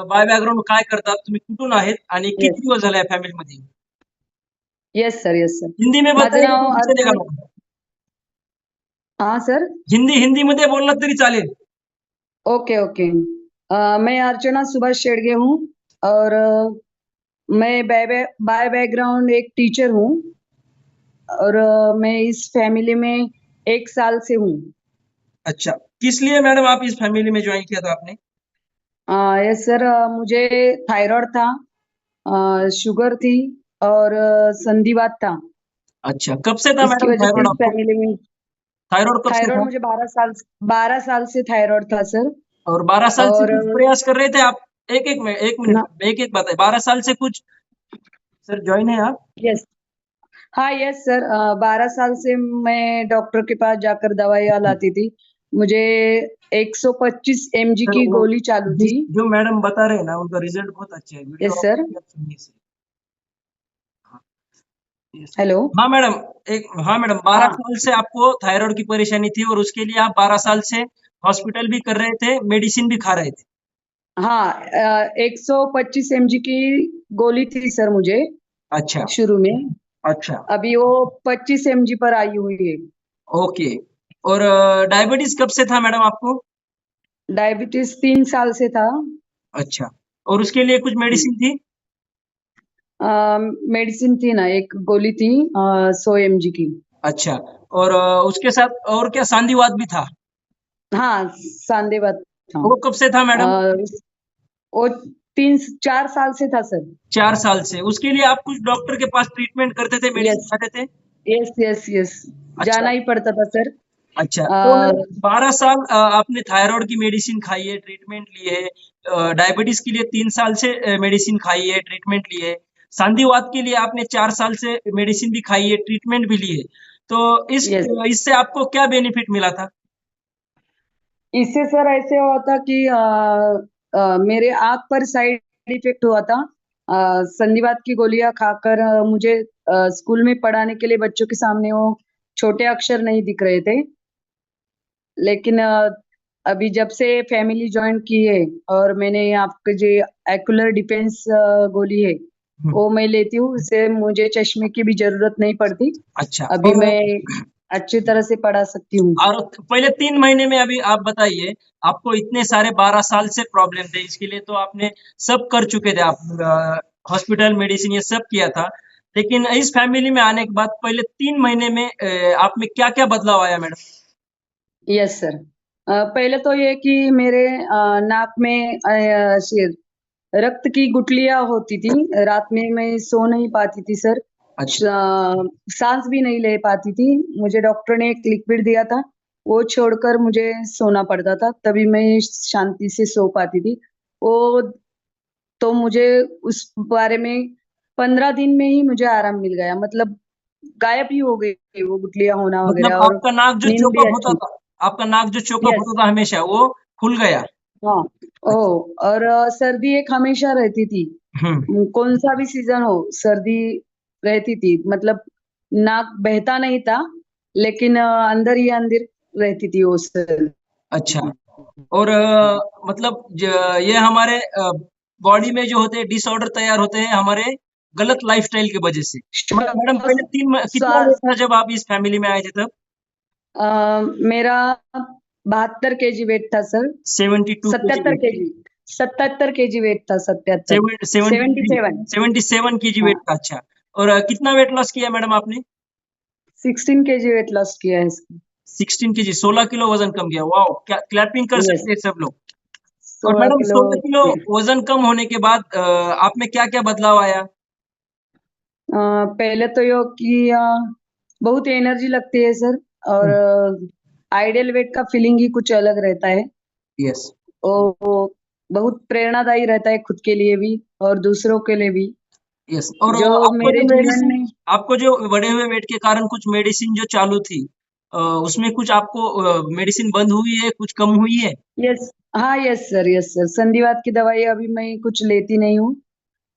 By background काय करतात, तुम्ही कुठून आहेत आणि येस. किती दिवस झाले आहे फॅमिलीमध्ये? Yes sir, yes sir. Hindi में माझं बताइएगा नाव तो भी चलेगा अर्चना. मैडम. हाँ सर. हिंदी मध्ये बोललात तरी चालेल. Okay okay. मैं अर्चना सुभाष शेडगे हूँ और मैं बाय बैकग्राउंड एक टीचर हूँ और मैं इस फैमिली में 1 साल से हूँ. अच्छा, किस लिए मैडम आप इस फैमिली में ज्वाइन किया था आपने? यस सर, मुझे थायराइड था, शुगर थी और संधिवात था. अच्छा, कब से था इसकी मैडम वजह से थायराइड इस आपको? फैमिली में थायराइड कब से थायराइड था? मुझे 12 साल से थायराइड था सर. और 12 साल से और कुछ प्रयास कर रहे थे आप? एक ना. मिनट एक एक बताइए, 12 साल से कुछ सर ज्वाइन है आप? यस. हाँ यस सर, 12 साल से मैं डॉक्टर के पास जाकर दवाइयाँ लाती थी. मुझे 125 mg सर की वो गोली चालू थी. जो मैडम बता रहे हैं ना, उनका रिजल्ट बहुत अच्छे है, वीडियो यस आप सर. आप सुनिए से. हाँ, yes. हेलो. हाँ मैडम, हाँ मैडम, 12 हाँ साल से आपको थायराइड की परेशानी थी और उसके लिए आप 12 साल से हॉस्पिटल भी कर रहे थे, मेडिसिन भी खा रहे थे. हाँ, 125 mg की गोली थी सर मुझे अच्छा. शुरू में. अच्छा. अभी वो 25 mg पर आई हुई है. ओके. और डायबिटीज कब से था मैडम आपको? डायबिटीज 3 साल से था. अच्छा. और उसके लिए कुछ मेडिसिन थी? मेडिसिन थी ना, एक गोली थी 100 mg की. अच्छा. और उसके साथ और क्या सांधिवात भी था? हाँ, सांदेवत था. वो कब से था मैडम? अ, वो 3-4 साल से था सर. 4 साल से. उसके लिए आप कुछ डॉक्टर के पास ट्रीटमेंट करते थे, मेडिसिन यस खाते थे? Yes yes yes. अच्छा. जाना ही पड़ता था सर. अच्छा, अ, तो मैडम 12 साल आपने थायराइड की मेडिसिन खाई है, ट्रीटमेंट ली है, डायबिटीज के लिए 3 साल से मेडिसिन खाई है, ट्रीटमेंट ली है, संधिवात के लिए आपने 4 साल से मेडिसिन भी खाई है, ट्रीटमेंट भी ली है. तो यस. इससे आपको क्या बेनिफिट मिला था? इससे सर ऐसे हुआ था कि मेरे आँख पर साइड इफेक्ट हुआ था. संधिवात की गोलियां खाकर मुझे स्कूल में पढ़ाने के लिए बच्चों के सामने वो छोटे अक्षर नहीं दिख रहे थे. लेकिन अभी जब से फैमिली ज्वाइन की है और मैंने आपके जो एक्यूलर डिफेंस गोली है हम्म. वो मैं लेती हूँ, इससे मुझे चश्मे की भी जरूरत नहीं पड़ती. अच्छा. अभी मैं अच्छी तरह से पढ़ा सकती हूँ. और पहले 3 महीने में अभी आप बताइए, आपको इतने सारे 12 साल से प्रॉब्लम थे, इसके लिए तो आपने सब कर चुके थे, आप हॉस्पिटल मेडिसिन ये सब किया था. लेकिन इस फैमिली में आने के बाद पहले 3 महीने में आप में क्या क्या बदलाव आया मैडम? Yes sir. पहले तो ये कि मेरे नाक में रक्त की गुठलियां होती थी. रात में मैं सो नहीं पाती थी सर. अच्छा. सांस भी नहीं ले पाती थी. मुझे डॉक्टर ने एक लिक्विड दिया था, वो छोड़कर मुझे सोना पड़ता था, तभी मैं शांति से सो पाती थी. वो तो मुझे उस बारे में 15 दिन में ही मुझे आराम मिल गया. मतलब गायब ही हो गई वो गुठलियां होना वगैरह, मतलब और आपका नाक जो नींद भी चौकअप होता अच्छी. था, आपका नाक जो चौकअप यस. होता था हमेशा, वो खुल गया? हाँ. अच्छा. ओह, और सर्दी एक हमेशा रहती थी. हम्म. कौन सा भी सीजन हो, सर्दी रहती थी. मतलब नाक बहता नहीं था, लेकिन अंदर ही अंदर रहती थी वो सर्दी. अच्छा. और मतलब ये हमारे बॉडी में जो होते हैं डिसऑर्डर तैयार होते हैं हमारे गलत लाइफस्टाइल की वजह से. तो मैडम मैडम श्वास पहले कितना श्वास वेट था जब आप इस फैमिली में आए थे तब? मेरा 72 kg वेट था sir. 72 KG 77 kg. 77 kg weight था. 77. 73 77. 77 केजी वेट हाँ. था. अच्छा. और कितना वेट लॉस किया मैडम आपने? 16 kg वेट लॉस किया है इसका. 16 केजी, 16 किलो वजन कम गया. वाह, क्या क्लैपिंग कर यस. सकते हैं सब लोग. और 16 मैडम किलो 16 किलो वजन कम होने के बाद आप में क्या क्या बदलाव आया? पहले तो यो कि बहुत एनर्जी लगती है सर. और आइडियल वेट का फीलिंग ही कुछ अलग रहता है. यस. वो बहुत प्रेरणादायी रहता है खुद के लिए भी और दूसरों के लिए भी. यस. और जो आपको जो मेरे जीवन मेडिसिन, में. आपको जो बढ़े हुए वेट के कारण कुछ मेडिसिन जो चालू थी, उसमें कुछ आपको मेडिसिन बंद हुई है, कुछ कम हुई है? यस. हाँ यस सर, यस सर. संधिवात की दवाई अभी मैं कुछ लेती नहीं हूँ.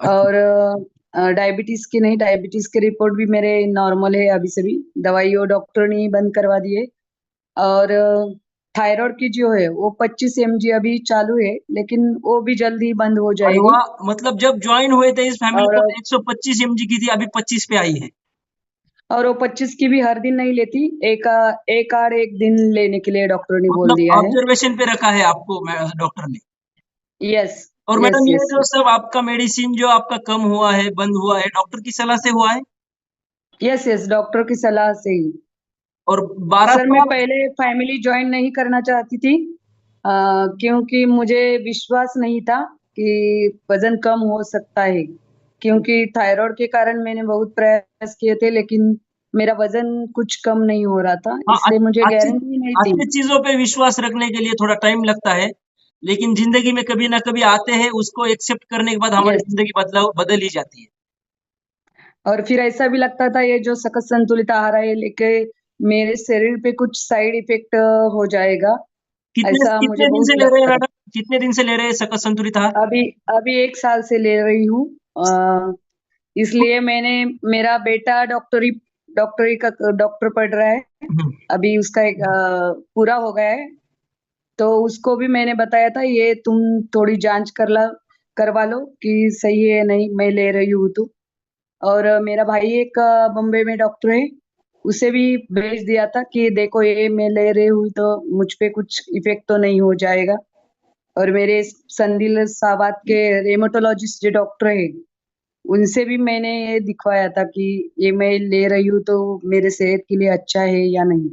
अच्छा. और डायबिटीज की नहीं. डायबिटीज की रिपोर्ट भी मेरे नॉर्मल है अभी से भी. दवाई वो डॉक्टर ने ही बंद करवा दी है. और थायराइड की जो है वो 25 mg अभी चालू है, लेकिन वो भी जल्द ही बंद हो अरे जाएगी। वाह! मतलब जब ज्वाइन हुए थे इस फैमिली और को तो 125 mg की थी, अभी 25 पे आई है। वो 25 की भी हर दिन नहीं लेती, एक आड़ एक दिन लेने के लिए डॉक्टर ने बोल मतलब दिया है। ऑब्जर्वेशन पे रखा है आपको डॉक्टर ने। यस, और यस, मैडम ये यस, जो सब आपका मेडिसिन जो आपका कम हुआ है, बंद हुआ है, डॉक्टर की सलाह से हुआ है? यस, यस, डॉक्टर की सलाह से ही। और 12 सर, मैं साल पहले फैमिली ज्वाइन नहीं करना चाहती थी, क्योंकि मुझे विश्वास नहीं था कि वजन कम हो सकता है, क्योंकि थायराइड के कारण मैंने बहुत प्रयास किए थे, लेकिन मेरा वजन कुछ कम नहीं हो रहा था, हाँ, इसलिए मुझे अच्छी गारंटी नहीं थी। अच्छी चीज़ों पे विश्वास रखने के लिए थोड़ा टाइम लगता है, लेकिन ज़िंदगी में कभी ना कभी आते हैं, उसको एक्सेप्ट करने के बाद हमारी यस, ज़िंदगी बदल ही जाती है। और फिर ऐसा भी लगता था ये जो सकस संतुलित आहार है लेके मेरे शरीर पे कुछ साइड इफेक्ट हो जाएगा, कितने ऐसा मुझे कितने दिन बहुत से ले रहे हैं लगता था। मैडम? कितने दिन से ले रहे हैं सकस संतुलित आहार? अभी अभी 1 साल से ले रही हूँ। इसलिए मैंने, मेरा बेटा डॉक्टरी का डॉक्टर पढ़ रहा है, हुँ, अभी उसका एक पूरा हो गया है, तो उसको भी मैंने बताया था ये तुम थोड़ी जांच करवा लो कि सही है नहीं मैं ले रही हूँ तो। और मेरा भाई एक बॉम्बे में डॉक्टर है, उसे भी भेज दिया था कि देखो ये मैं ले रही हूँ तो मुझ पे कुछ इफेक्ट तो नहीं हो जाएगा। और मेरे संदिल साबात के रेमेटोलॉजिस्ट जो डॉक्टर है, उनसे भी मैंने ये दिखवाया था कि ये मैं ले रही हूँ तो मेरे सेहत के लिए अच्छा है या नहीं।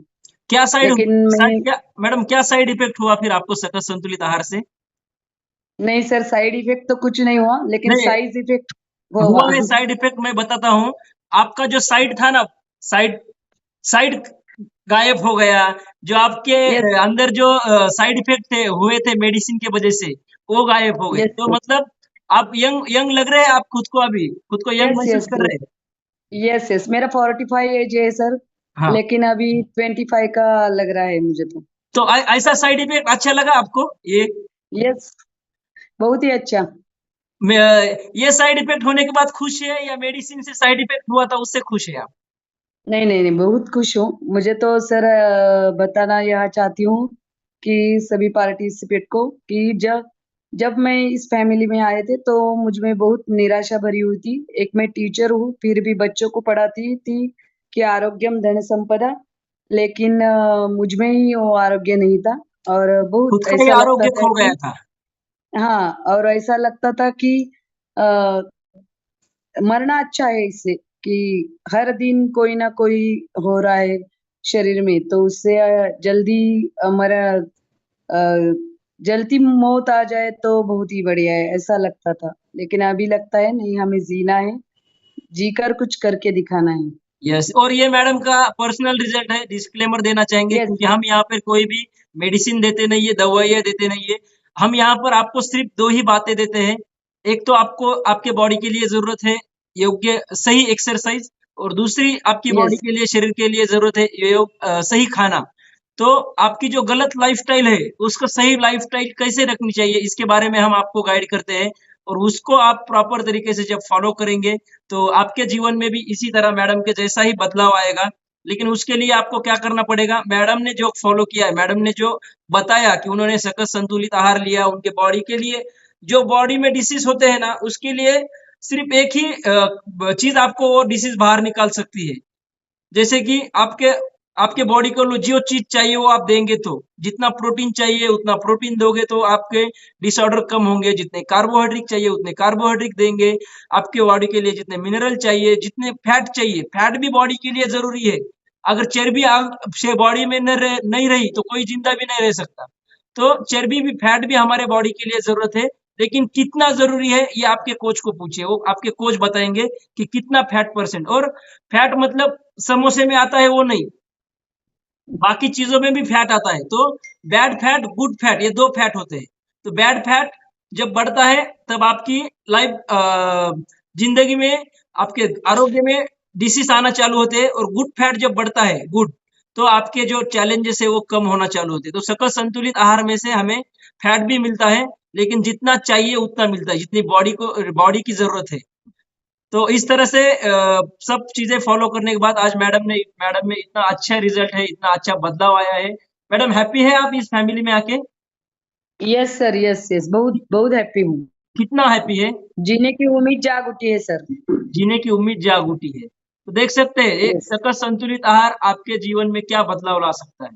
क्या लेकिन साइड मैंने, क्या मैडम क्या साइड इफ़ेक्ट हुआ फिर आपको सकस संतुलित आहार से? नहीं सर, साइड इफेक्ट तो कुछ नहीं हुआ, लेकिन नहीं, साइड इफेक्ट हुआ। हुआ है साइड इफ़ेक्ट मैं बताता हूँ। आपका जो साइड था ना, साइड साइड गायब हो गया। जो आपके यस, अंदर जो साइड इफ़ेक्ट थे हुए थे मेडिसिन की वज़ह से, वो गायब हो गए। यस, तो मतलब आप यंग यंग लग रहे हैं आप खुद को अभी, खुद को यंग यस, महसूस यस, कर रहे हैं। यस, यस, मेरा 45 एज है सर, हाँ, लेकिन अभी 25 का लग रहा है मुझे तो। तो ऐसा साइड इफ़ेक्ट अच्छा लगा आपको? यस, बहुत ही अच्छा। ये साइड इफ़ेक्ट होने के बाद खुश है या मेडिसिन से साइड इफ़ेक्ट हुआ था उससे खुश है आप? नहीं, नहीं, नहीं, बहुत खुश हूँ। मुझे तो सर बताना यह चाहती हूँ कि सभी पार्टिसिपेट को कि जब जब मैं इस फैमिली में आए थे तो मुझ में बहुत निराशा भरी हुई थी। एक मैं टीचर हूँ, फिर भी बच्चों को पढ़ाती थी कि आरोग्यम धन संपदा, लेकिन मुझ में ही वो आरोग्य नहीं था, और खुद बहुत का ही ऐसा लगता आरोग्य था खो गया कि था। हाँ, और ऐसा लगता था कि अ, मरना अच्छा है इससे, कि हर दिन कोई ना कोई हो रहा है शरीर में, तो उससे जल्दी हमारा जल्दी मौत आ जाए तो बहुत ही बढ़िया है, ऐसा लगता था। लेकिन अभी लगता है नहीं, हमें जीना है, जीकर कुछ करके दिखाना है। यस, और ये मैडम का पर्सनल रिजल्ट है, डिस्क्लेमर देना चाहेंगे यस, क्योंकि हम यहाँ पर कोई भी मेडिसिन देते नहीं है, दवाइयाँ देते नहीं है। हम यहाँ पर आपको सिर्फ 2 ही बातें देते हैं। एक तो आपको आपके बॉडी के लिए ज़रूरत है योग्य सही एक्सरसाइज़, और दूसरी आपकी बॉडी यस, के लिए, शरीर के लिए ज़रूरत है सही खाना। तो आपकी जो गलत लाइफ़स्टाइल है, उसको सही लाइफ़स्टाइल कैसे रखनी चाहिए, इसके बारे में हम आपको गाइड करते हैं, और उसको आप प्रॉपर तरीके से जब फ़ॉलो करेंगे, तो आपके जीवन में भी इसी तरह मैडम के जैसा ही बदलाव आएगा। लेकिन उसके लिए आपको क्या करना पड़ेगा, मैडम ने जो फ़ॉलो किया है, मैडम ने जो बताया कि उन्होंने सकस संतुलित आहार लिया, उनके बॉडी के लिए जो बॉडी में डिसीज़ होते हैं ना, उसके लिए सिर्फ़ एक ही चीज़ आपको वो डिसीज़ बाहर निकाल सकती है। जैसे कि आपके आपके बॉडी को जो चीज चाहिए वो आप देंगे, तो जितना प्रोटीन चाहिए उतना प्रोटीन दोगे तो आपके डिसऑर्डर कम होंगे, जितने कार्बोहाइड्रेट चाहिए उतने कार्बोहाइड्रेट देंगे, आपके बॉडी के लिए जितने मिनरल चाहिए, जितने फैट चाहिए, फैट भी बॉडी के लिए जरूरी है। अगर चर्बी से बॉडी में नहीं रही तो कोई जिंदा भी नहीं रह सकता। तो चर्बी भी, फैट भी हमारे बॉडी के लिए जरूरत है, लेकिन कितना जरूरी है ये आपके कोच को पूछिए, वो आपके कोच बताएंगे कि कितना फैट परसेंट। और फैट मतलब समोसे में आता है वो नहीं, बाकी चीजों में भी फैट आता है। तो बैड फैट, गुड फैट, ये दो फैट होते हैं। तो बैड फैट जब बढ़ता है तब आपकी लाइफ जिंदगी में, आपके आरोग्य में डिसीज आना चालू होते हैं, और गुड फैट जब बढ़ता है, गुड, तो आपके जो चैलेंजेस है वो कम होना चालू होते हैं। तो सकल संतुलित आहार में से हमें फैट भी मिलता है, लेकिन जितना चाहिए उतना मिलता है, जितनी बॉडी की जरूरत है। तो इस तरह से सब चीजें फॉलो करने के बाद आज मैडम में इतना अच्छा रिजल्ट है, इतना अच्छा बदलाव आया है मैडम हैप्पी है आप इस फैमिली में आके? यस सर, यस यस, बहुत बहुत हैप्पी हूँ। कितना हैप्पी है? जीने की उम्मीद जाग उठी है सर। जीने की उम्मीद जाग उठी है। तो देख सकते हैं एक यस। सकस संतुलित आहार आपके जीवन में क्या बदलाव ला सकता है।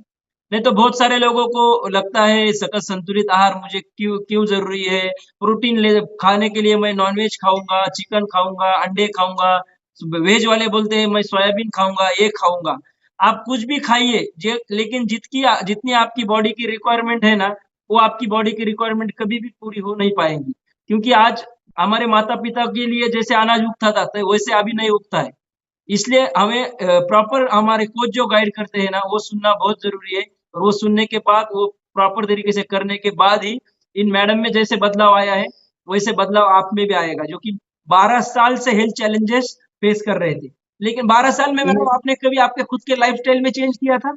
नहीं तो बहुत सारे लोगों को लगता है सकस संतुलित आहार मुझे क्यों क्यों ज़रूरी है? प्रोटीन ले खाने के लिए मैं नॉन-वेज खाऊँगा, चिकन खाऊँगा, अंडे खाऊँगा। वेज वाले बोलते हैं मैं सोयाबीन खाऊँगा, ये खाऊँगा। आप कुछ भी खाइए जे लेकिन जितनी आपकी बॉडी की रिक्वायरमेंट है ना, वो आपकी बॉडी की रिक्वायरमेंट कभी भी पूरी हो नहीं पाएँगी। क्योंकि आज हमारे माता-पिता के लिए जैसे अनाज उगता था, तो वैसे अभी नहीं उगता है। इसलिए हमें प्रॉपर हमारे कोच जो गाइड करते हैं ना, वो सुनना बहुत ज़रूरी है और वो सुनने के बाद वो प्रॉपर तरीके से करने के बाद ही इन मैडम में जैसे बदलाव आया है, वैसे बदलाव आप में भी आएगा, जो कि 12 साल से हेल्थ चैलेंजेस फेस कर रहे थे। लेकिन 12 साल में मैडम यस। आपने कभी आपके खुद के लाइफ़स्टाइल में चेंज किया था?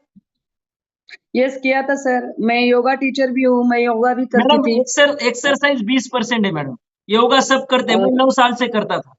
यस किया था सर, मैं योगा टीचर भी हूँ, मैं योगा भी करती मैडम थी। एक्सरसाइज़ 20% है मैडम, योगा सब करते हैं, और मैं 9 साल से करता था।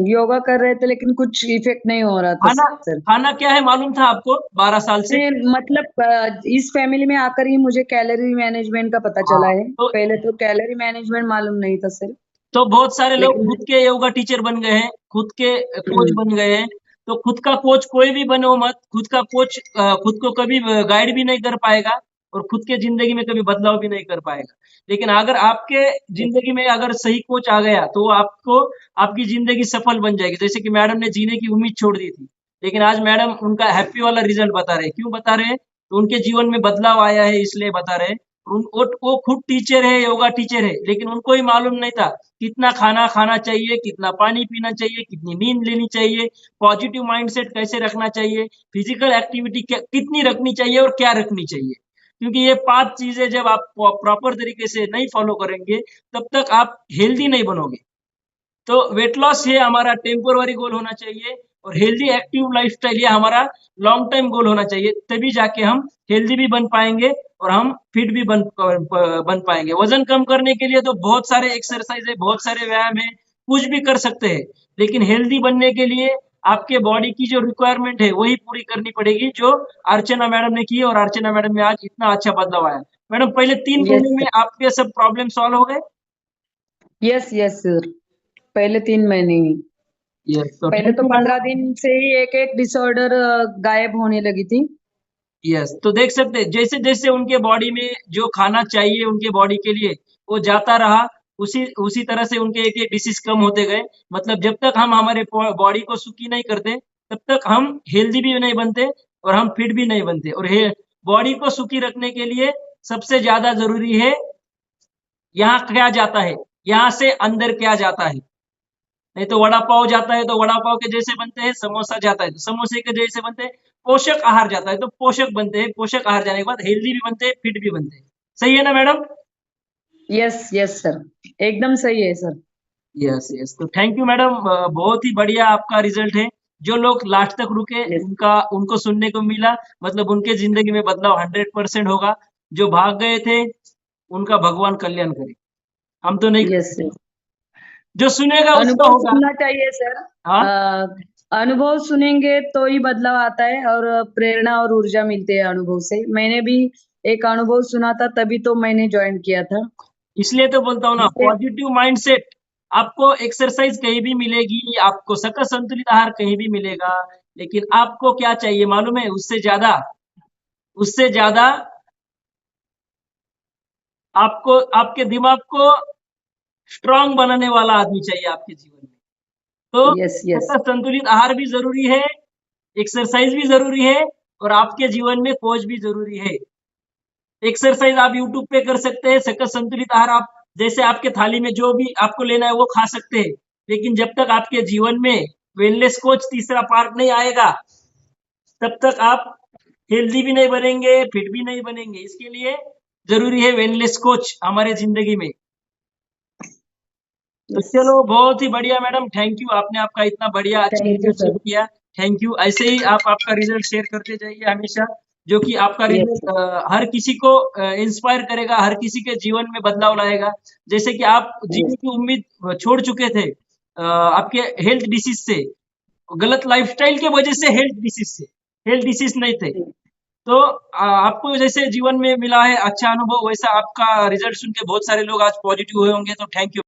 योगा कर रहे थे लेकिन कुछ इफेक्ट नहीं हो रहा था खाना सर। खाना क्या है मालूम था आपको 12 साल से? मैं मतलब इस फैमिली में आकर ही मुझे कैलोरी मैनेजमेंट का पता चला हाँ, है। तो पहले तो कैलोरी मैनेजमेंट मालूम नहीं था सर। तो बहुत सारे लोग लेकिन खुद के योगा टीचर बन गए हैं, खुद के कोच हुँ, बन गए हैं। तो खुद का कोच कोई भी बनो मत, खुद का कोच खुद को कभी गाइड भी नहीं कर पाएगा और खुद के ज़िंदगी में कभी बदलाव भी नहीं कर पाएगा। लेकिन अगर आपके यस, ज़िंदगी में अगर सही कोच आ गया, तो वो आपको आपकी ज़िंदगी सफल बन जाएगी। जैसे कि मैडम ने जीने की उम्मीद छोड़ दी थी, लेकिन आज मैडम उनका हैप्पी वाला रिज़ल्ट बता रहे हैं। क्यों बता रहे हैं? तो उनके जीवन में बदलाव आया है इसलिए बता रहे हैं। वो खुद टीचर है, योगा टीचर है, लेकिन उनको ही मालूम नहीं था कितना खाना खाना चाहिए, कितना पानी पीना चाहिए, कितनी नींद लेनी चाहिए, पॉजिटिव माइंडसेट कैसे रखना चाहिए, फिजिकल एक्टिविटी कितनी रखनी चाहिए और क्या रखनी चाहिए। क्योंकि ये 5 चीज़ें जब आप प्रॉपर तरीके से नहीं फॉलो करेंगे, तब तक आप हेल्दी नहीं बनोगे। तो वेट लॉस ये हमारा टेम्पररी गोल होना चाहिए और हेल्दी एक्टिव लाइफस्टाइल ये हमारा लॉन्ग टाइम गोल होना चाहिए। तभी जाके हम हेल्दी भी बन पाएँगे और हम फिट भी बन पाएँगे। वज़न कम करने के लिए तो बहुत सारे एक्सरसाइज़ है, बहुत सारे व्यायाम है, कुछ भी कर सकते हैं। लेकिन हेल्दी बनने के लिए आपके बॉडी की जो रिक्वायरमेंट है, वही पूरी करनी पड़ेगी जो अर्चना मैडम ने की और अर्चना मैडम में आज इतना अच्छा बदलाव आया। मैडम पहले 3 यस महीने में सर। आपके सब प्रॉब्लम सॉल्व हो गए? Yes, yes sir. पहले 3 महीने ही। यस, तो पहले थैंक तो यू 15 मैडम। दिन से ही एक-एक डिसऑर्डर गायब होने लगी थी। यस, तो देख सकते हैं जैसे-जैसे उनके बॉडी में जो खाना चाहिए उनके बॉडी के लिए, वो जाता रहा, उसी उसी तरह से उनके एक-एक डिसीज़ कम होते गए। मतलब जब तक हम हमारे बॉडी को सुखी नहीं करते, तब तक हम हेल्दी भी नहीं बनते और हम फिट भी नहीं बनते और हे बॉडी को सुखी रखने के लिए सबसे ज़्यादा ज़रूरी है, यहाँ क्या जाता है, यहाँ से अंदर क्या जाता है। नहीं तो वड़ा पाव जाता है तो वड़ा पाव के जैसे बनते हैं, समोसा जाता है तो समोसे के जैसे बनते हैं, पोषक आहार जाता है तो पोषक बनते हैं, पोषक आहार जाने के बाद हेल्दी भी बनते हैं, फिट भी बनते हैं। सही है ना मैडम? Yes, yes sir. एकदम सही है सर। Yes, yes. तो थैंक यू मैडम बहुत ही बढ़िया आपका रिज़ल्ट है। जो लोग लास्ट तक रुके यस, उनको सुनने को मिला मतलब उनके ज़िंदगी में बदलाव 100% होगा। जो भाग गए थे, उनका भगवान कल्याण करे। हम तो नहीं कर यस, सकते। यस। जो सुनेगा उसका अनुभव होगा। सुनना चाहिए सर। हाँ? अनुभव सुनेंगे तो ही बदलाव आता है और प्रेरणा और ऊर्जा मिलती है अनुभव से। मैंने भी एक अनुभव सुना था तभी तो मैंने जॉइन किया था। इसलिए तो बोलता हूँ ना जिससे पॉजिटिव माइंडसेट आपको एक्सरसाइज कहीं भी मिलेगी, आपको सकस संतुलित आहार कहीं भी मिलेगा, लेकिन आपको क्या चाहिए मालूम है? उससे ज़्यादा आपको आपके दिमाग को स्ट्रॉन्ग बनाने वाला आदमी चाहिए आपके जीवन में। तो यस, यस। सकस संतुलित आहार भी ज़रूरी है, एक्सरसाइज भी ज़रूरी है और आपके जीवन में कोच भी ज़रूरी है। एक्सरसाइज आप यूट्यूब पे कर सकते हैं, सकस संतुलित आहार आप जैसे आपके थाली में जो भी आपको लेना है वो खा सकते हैं। लेकिन जब तक आपके जीवन में वेलनेस कोच तीसरा पार्ट नहीं आएगा, तब तक आप हेल्दी भी नहीं बनेंगे, फिट भी नहीं बनेंगे। इसके लिए ज़रूरी है वेलनेस कोच हमारे ज़िंदगी में। तो यस। चलो बहुत ही बढ़िया मैडम, थैंक यू आपने आपका इतना बढ़िया अच्छा thank you result share sir. किया। Thank you. ऐसे ही आप आपका रिजल्ट शेयर करते जाइए हमेशा, जो कि आपका यस, रिजल्ट हर किसी को इंस्पायर करेगा, हर किसी के जीवन में बदलाव लाएगा। जैसे कि आप जीने यस, की उम्मीद छोड़ चुके थे आपके हेल्थ डिसीज़ से, गलत लाइफ़स्टाइल के वजह से हेल्थ डिसीज़ नहीं थे। तो आपको जैसे जीवन में मिला है अच्छा अनुभव, वैसा आपका रिजल्ट सुन के बहुत सारे लोग आज पॉजिटिव हुए होंगे, तो थैंक यू।